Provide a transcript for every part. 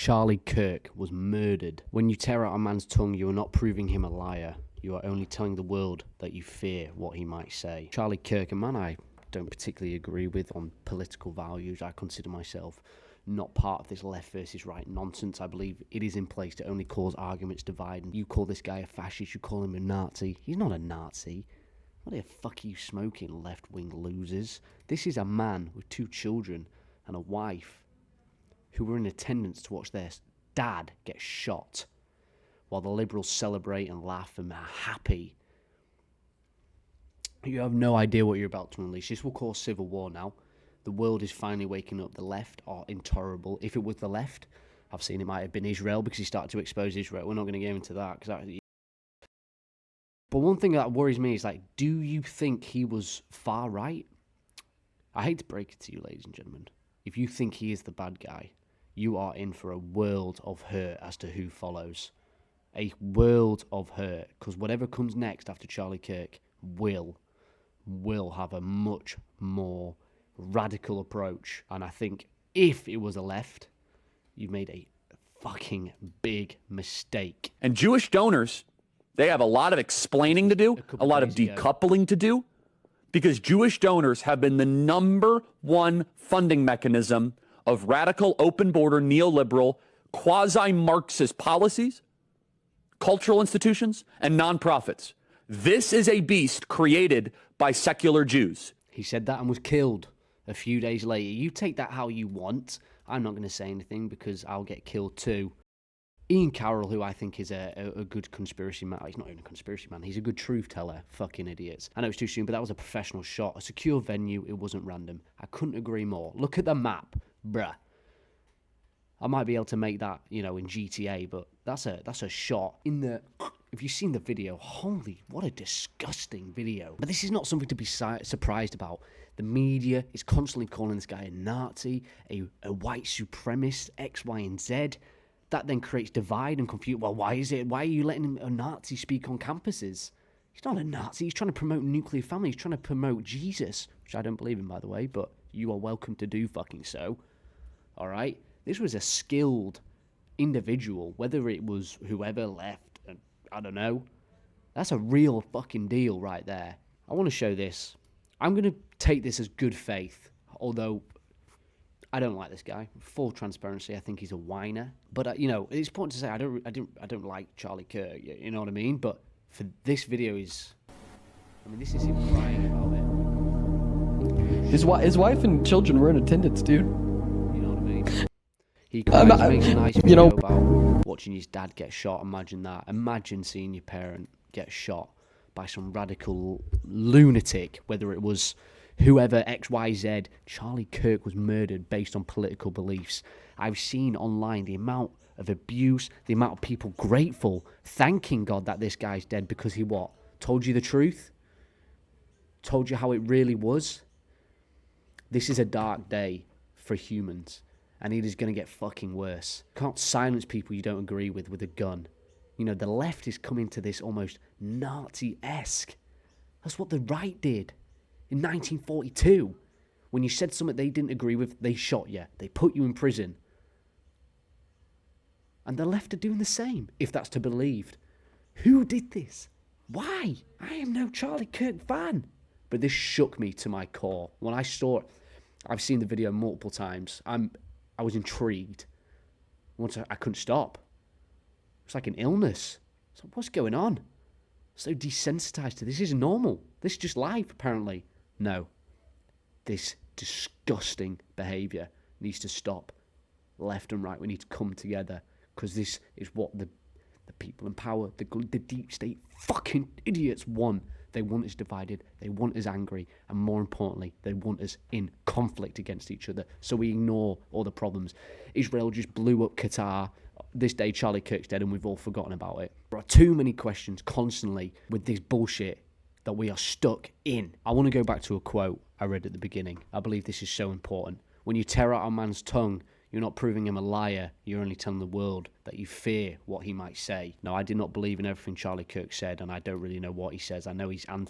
Charlie Kirk was murdered. When you tear out a man's tongue, you are not proving him a liar. You are only telling the world that you fear what he might say. Charlie Kirk, a man I don't particularly agree with on political values. I consider myself not part of this left versus right nonsense. I believe it is in place to only cause arguments, divide. And you call this guy a fascist, you call him a Nazi. He's not a Nazi. What the fuck are you smoking, left-wing losers? This is a man with 2 children and a wife who were in attendance to watch their dad get shot while the Liberals celebrate and laugh and are happy. You have no idea what you're about to unleash. This will cause civil war now. The world is finally waking up. The left are intolerable. If it was the left, I've seen it might have been Israel because he started to expose Israel. We're not going to get into that. But one thing that worries me is, like, do you think he was far right? I hate to break it to you, ladies and gentlemen. If you think he is the bad guy, you are in for a world of hurt as to who follows. A world of hurt. Because whatever comes next after Charlie Kirk will have a much more radical approach. And I think if it was a left, you've made a fucking big mistake. And Jewish donors, they have a lot of explaining to do, a lot of decoupling to do, because Jewish donors have been the #1 funding mechanism of radical, open border, neoliberal, quasi-Marxist policies, cultural institutions, and nonprofits. This is a beast created by secular Jews. He said that and was killed a few days later. You take that how you want. I'm not going to say anything because I'll get killed too. Ian Carroll, who I think is a good conspiracy man. He's not even a conspiracy man. He's a good truth teller. Fucking idiots. I know it's too soon, but that was a professional shot. A secure venue. It wasn't random. I couldn't agree more. Look at the map, bruh. I might be able to make that, in GTA, but that's a shot. If you've seen the video, holy, what a disgusting video. But this is not something to be surprised about. The media is constantly calling this guy a Nazi, a white supremacist, X, Y, and Z. That then creates divide and confusion. Well, why are you letting a Nazi speak on campuses? He's not a Nazi. He's trying to promote nuclear family. He's trying to promote Jesus, which I don't believe in, by the way, but you are welcome to do fucking so. All right? This was a skilled individual, whether it was whoever left, I don't know. That's a real fucking deal right there. I want to show this. I'm going to take this as good faith, although I don't like this guy. Full transparency, I think he's a whiner. But it's important to say I don't like Charlie Kirk. You know what I mean? But for this video this is him crying about it. His wife and children were in attendance, dude. You know what I mean? He makes a nice video about watching his dad get shot. Imagine that. Imagine seeing your parent get shot by some radical lunatic, whether it was whoever, XYZ. Charlie Kirk was murdered based on political beliefs. I've seen online the amount of abuse, the amount of people grateful, thanking God that this guy's dead because he what? Told you the truth? Told you how it really was? This is a dark day for humans. And it is going to get fucking worse. You can't silence people you don't agree with a gun. The left is coming to this almost Nazi-esque. That's what the right did in 1942. When you said something they didn't agree with, they shot you. They put you in prison. And the left are doing the same, if that's to be believed. Who did this? Why? I am no Charlie Kirk fan. But this shook me to my core. When I saw it, I've seen the video multiple times. I was intrigued. Once I couldn't stop. It's like an illness. It's like, what's going on? So desensitized to this. This is normal. This is just life, apparently. No. This disgusting behaviour needs to stop. Left and right, we need to come together. Because this is what the people in power, the deep state fucking idiots want. They want us divided, they want us angry, and more importantly, they want us in conflict against each other, so we ignore all the problems. Israel just blew up Qatar. This day, Charlie Kirk's dead, and we've all forgotten about it. There are too many questions constantly with this bullshit that we are stuck in. I want to go back to a quote I read at the beginning. I believe this is so important. When you tear out a man's tongue, you're not proving him a liar. You're only telling the world that you fear what he might say. Now, I did not believe in everything Charlie Kirk said, and I don't really know what he says. I know he's I'm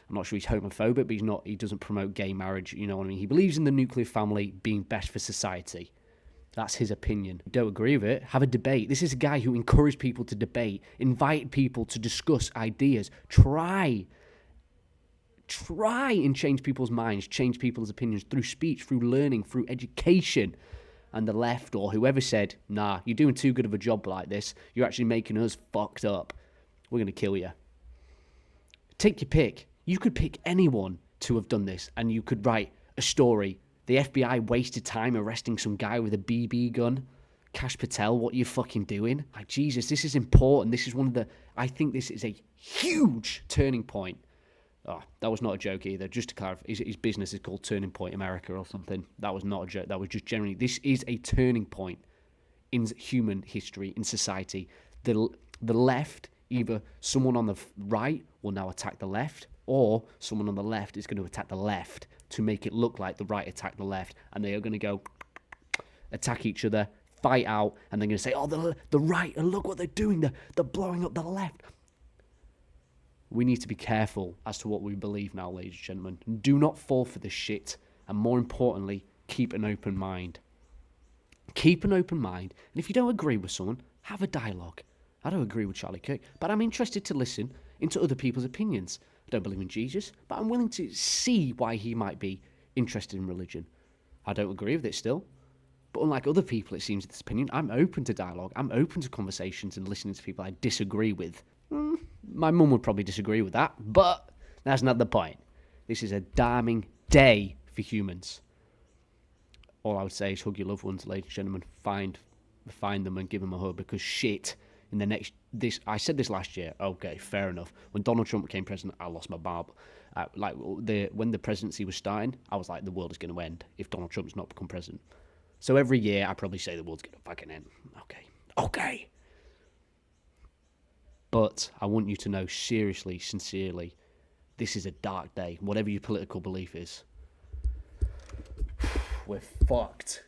not sure he's homophobic, but he doesn't promote gay marriage. You know what I mean? He believes in the nuclear family being best for society. That's his opinion. Don't agree with it? Have a debate. This is a guy who encouraged people to debate, invite people to discuss ideas, try and change people's minds, change people's opinions through speech, through learning, through education. And the left or whoever said, nah, you're doing too good of a job like this. You're actually making us fucked up. We're going to kill you. Take your pick. You could pick anyone to have done this, and you could write a story. The FBI wasted time arresting some guy with a BB gun. Kash Patel, what are you fucking doing? Like, Jesus, this is important. This is I think this is a huge turning point. Oh, that was not a joke either. Just to clarify, his business is called Turning Point America or something. That was not a joke. That was just generally, this is a turning point in human history, in society. The left, either someone on the right will now attack the left, or someone on the left is going to attack the left to make it look like the right attacked the left, and they are going to go attack each other, fight out, and they're going to say, oh, the right, and look what they're doing, they're blowing up the left. We need to be careful as to what we believe now, ladies and gentlemen. Do not fall for this shit, and more importantly, keep an open mind. Keep an open mind, and if you don't agree with someone, have a dialogue. I don't agree with Charlie Kirk, but I'm interested to listen into other people's opinions. I don't believe in Jesus, but I'm willing to see why he might be interested in religion. I don't agree with it still, but unlike other people, it seems, this opinion, I'm open to dialogue. I'm open to conversations and listening to people I disagree with. My mum would probably disagree with that, but that's not the point. This is a damning day for humans. All I would say is hug your loved ones, ladies and gentlemen. Find them and give them a hug, because shit. I said this last year. Okay, fair enough. When Donald Trump became president, I lost my marble. When the presidency was starting, I was like, the world is going to end if Donald Trump's not become president. So every year, I probably say the world's going to fucking end. Okay. But I want you to know, seriously, sincerely, this is a dark day. Whatever your political belief is, we're fucked.